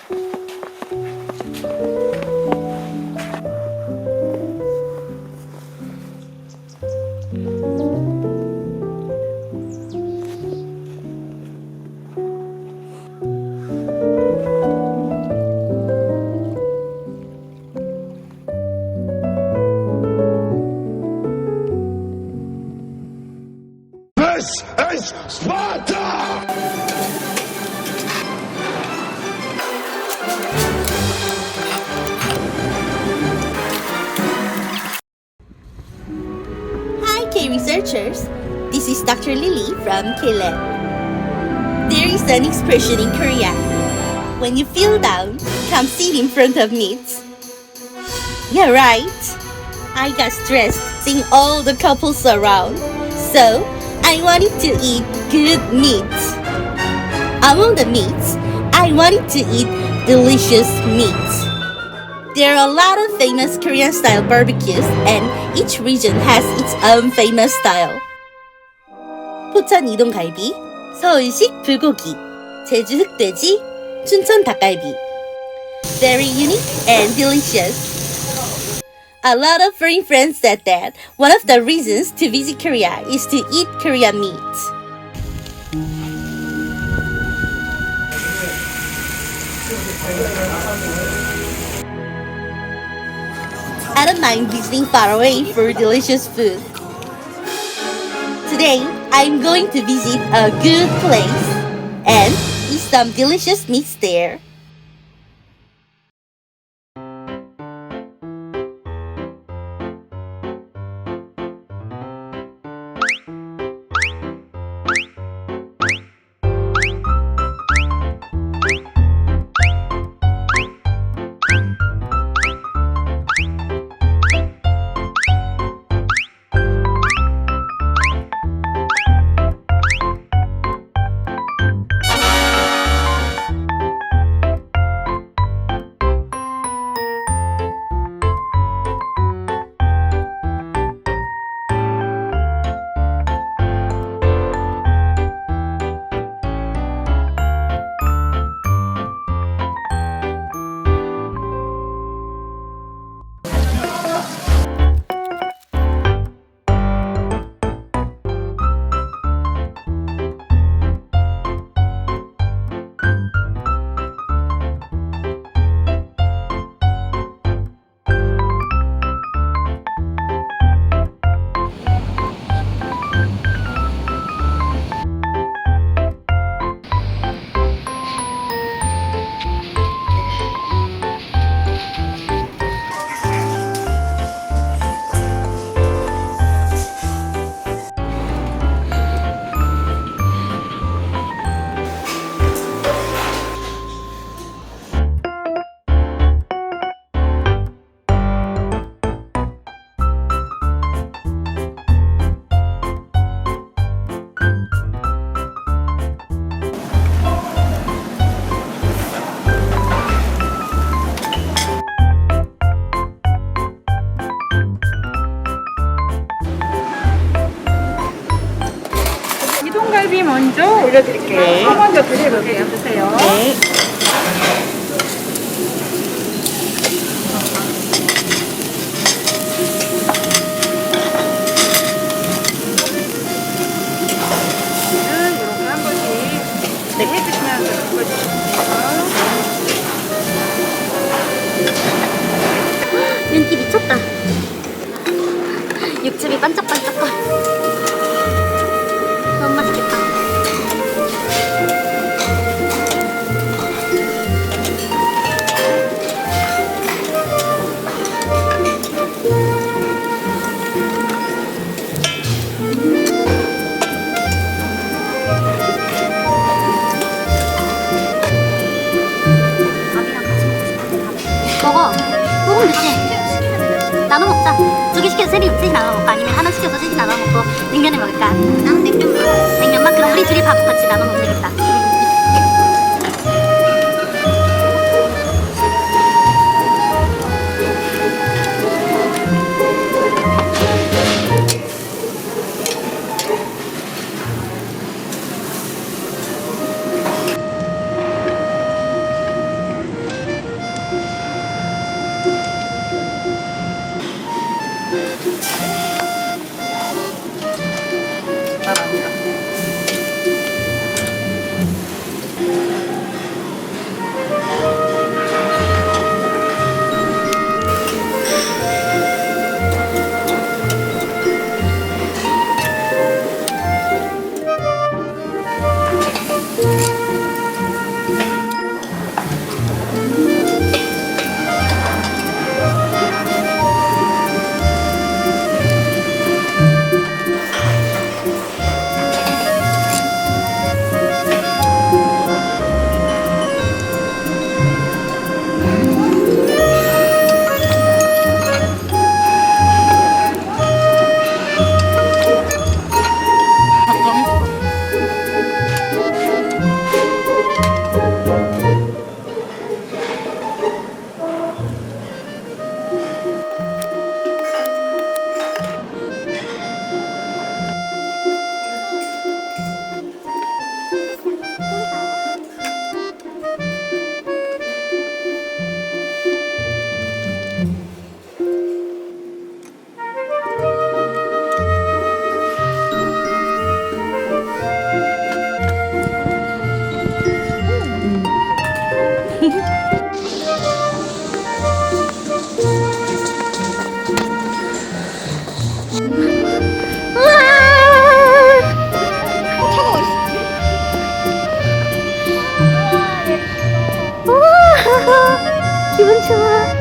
This is Sparta! Hi K-researchers, this is Dr. Lily from K-Lab. There is an expression in Korea. When you feel down, come sit in front of meat. Yeah, right. I got stressed seeing all the couples around, so I wanted to eat good meat. Among the meats, I wanted to eat delicious meat. There are a lot of famous Korean-style barbecues, and each region has its own famous style. 포천 이동갈비, 서울식 불고기, 제주 흑돼지, 춘천 닭갈비. Very unique and delicious. A lot of foreign friends said that one of the reasons to visit Korea is to eat Korean meat. I don't mind visiting far away for delicious food. Today, I'm going to visit a good place and eat some delicious meats there. 갈비 먼저 올려드릴게요. 먼저 드셔보세요. 드세요. 네. 이렇게 한 번씩 해주시면서 볶아주세요. 윤기 미쳤다. 육즙이 반짝반짝거려. 너무 맛있겠다. 먹어. 조금 늦지? 나눠 먹자. 두 개 시켜서 셋이 나눠 먹고 아니면 하나 시켜서 셋이 나눠 먹고 냉면을 먹을까? 나는 냉면만. 냉면만? 그럼 우리 둘이 밥 같이 나눠 먹으면 되겠다. 기분 좋아.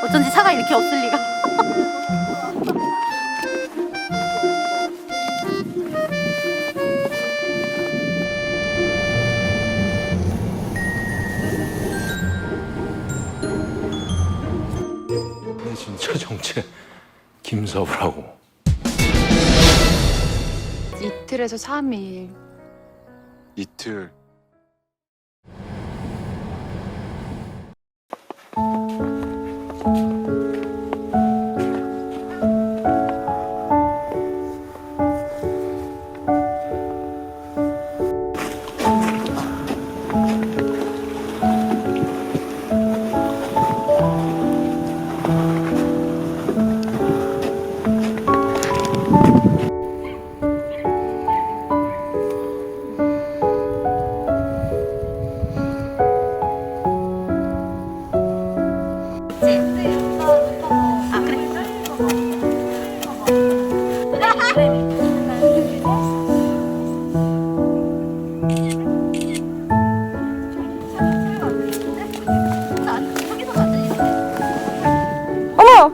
어쩐지 차가 이렇게 없을 리가. 내 진짜 정체 김서부라고. 이틀에서 3일. 이틀. 아 그래. 어머!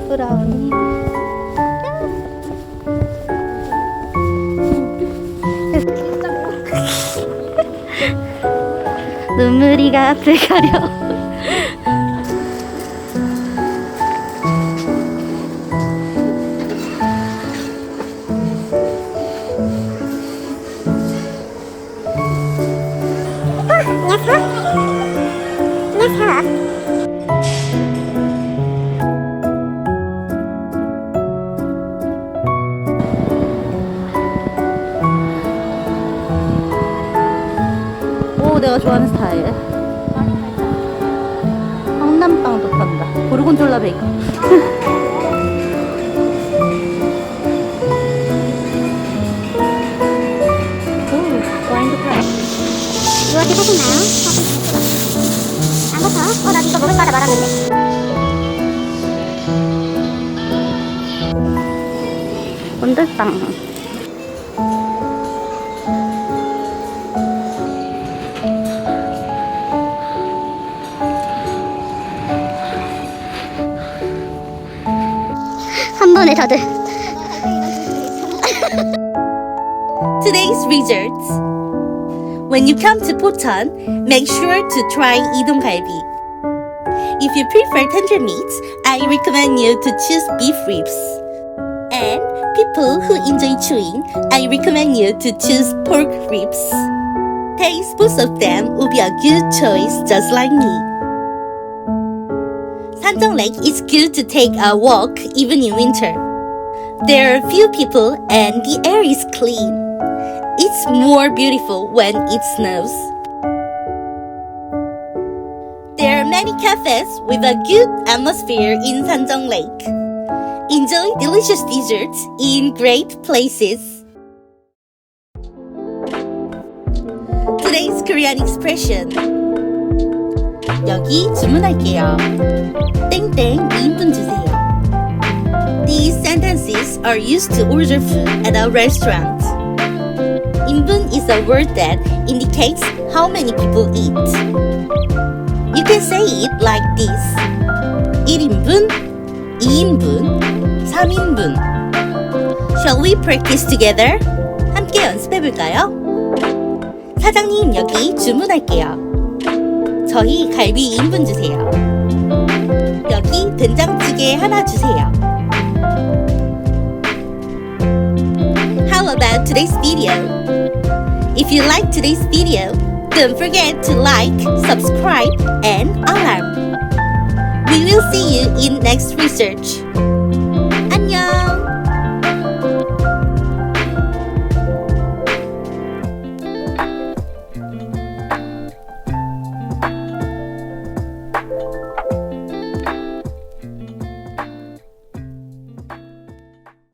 브라우니. 눈물이가 앞을 가려. 오, 내가 좋아하는 스타일. 황남빵도 판다. 고르곤졸라 베이컨. 오, 와인도 팔아. 무엇을 사셨나요? 안 먹어? 나 이거 먹을 거라 말았는데. 온돌빵. 한 번에 다들. Today's results. When you come to Bhutan, make sure to try Idong Galbi. If you prefer tender meats, I recommend you to choose beef ribs. And people who enjoy chewing, I recommend you to choose pork ribs. Taste both of them will be a good choice just like me. Sanjong Lake is good to take a walk even in winter. There are few people and the air is clean. It's more beautiful when it snows. There are many cafes with a good atmosphere in Sanjong Lake. Enjoy delicious desserts in great places. Today's Korean expression. 여기 주문할게요. 땡땡 2인분 주세요. These sentences are used to order food at a restaurant. 인분 is a word that indicates how many people eat. You can say it like this. 1인분, 2인분, 3인분. Shall we practice together? 함께 연습해볼까요? 사장님, 여기 주문할게요. 저희 갈비 2인분 주세요. 여기 된장찌개 하나 주세요. How about today's video? If you like today's video, don't forget to like, subscribe, and alarm. We will see you in next research.